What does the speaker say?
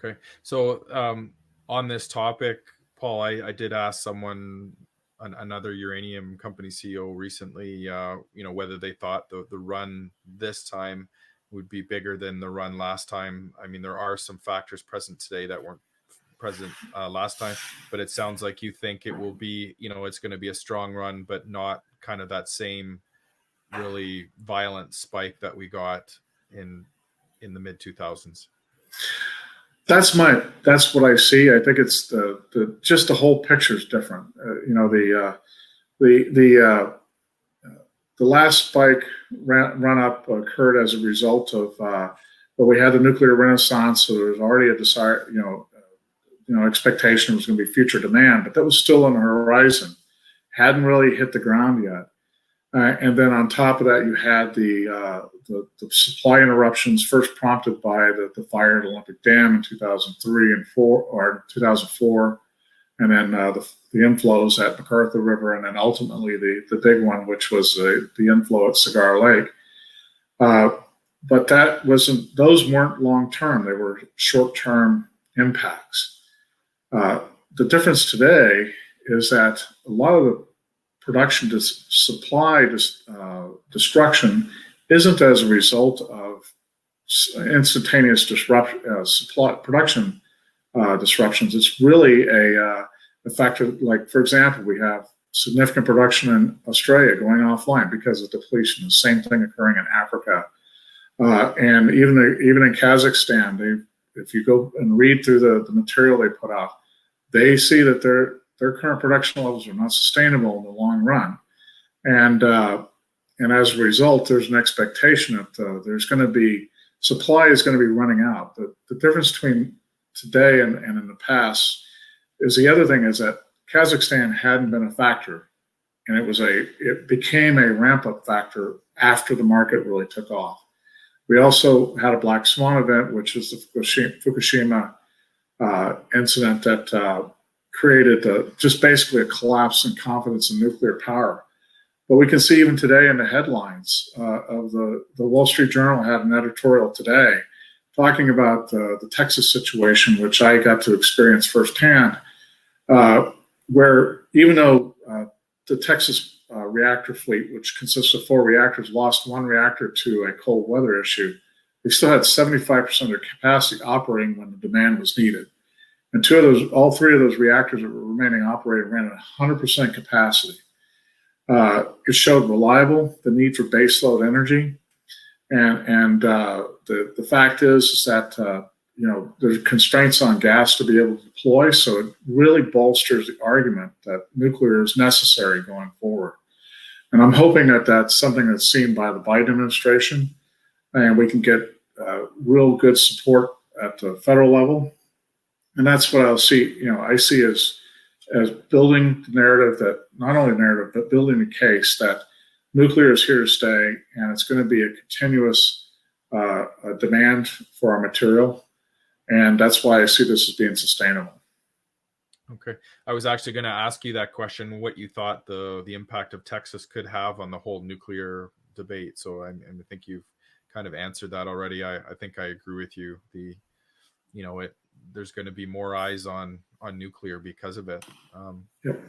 Okay. So on this topic, Paul, I did ask someone, another uranium company CEO recently, whether they thought the run this time would be bigger than the run last time. I mean, there are some factors present today that weren't present last time, but it sounds like you think it will be, it's going to be a strong run, but not kind of that same really violent spike that we got in the mid 2000s. That's what I see. I think it's just the whole picture is different. The last spike run up occurred as a result of we had the nuclear renaissance, so there was already a desire, expectation was going to be future demand, but that was still on the horizon, hadn't really hit the ground yet. And then on top of that, you had the supply interruptions first prompted by the fire at Olympic Dam in 2003 and 2004, and then the inflows at McArthur River, and then ultimately the big one, which was the inflow at Cigar Lake. But those weren't long term; they were short term impacts. The difference today is that a lot of the production supply destruction isn't as a result of instantaneous production disruptions. It's really a factor. Like, for example, we have significant production in Australia going offline because of depletion. The same thing occurring in Africa, and even in Kazakhstan. If you go and read through the material they put out, they see that their current production levels are not sustainable in the long run, and as a result, there's an expectation that there's going to be supply is going to be running out. The difference between today and in the past is the other thing is that Kazakhstan hadn't been a factor, and it became a ramp up factor after the market really took off. We also had a black swan event, which is the Fukushima incident that created just basically a collapse in confidence in nuclear power. But we can see even today in the headlines of the Wall Street Journal had an editorial today talking about the Texas situation, which I got to experience firsthand, where even though the Texas reactor fleet, which consists of 4 reactors, lost 1 reactor to a cold weather issue, they still had 75% of their capacity operating when the demand was needed. And all 3 of those reactors that were remaining operating ran at 100% capacity. It showed the need for baseload energy, and the fact is that there's constraints on gas to be able to deploy. So it really bolsters the argument that nuclear is necessary going forward. And I'm hoping that that's something that's seen by the Biden administration, and we can get real good support at the federal level. And that's what I'll see. I see as building the narrative that not only narrative, but building the case that nuclear is here to stay, and it's going to be a continuous demand for our material. And that's why I see this as being sustainable. Okay. I was actually going to ask you that question, what you thought the impact of Texas could have on the whole nuclear debate. So I think you've kind of answered that already. I think I agree with you. There's going to be more eyes on nuclear because of it. Yep.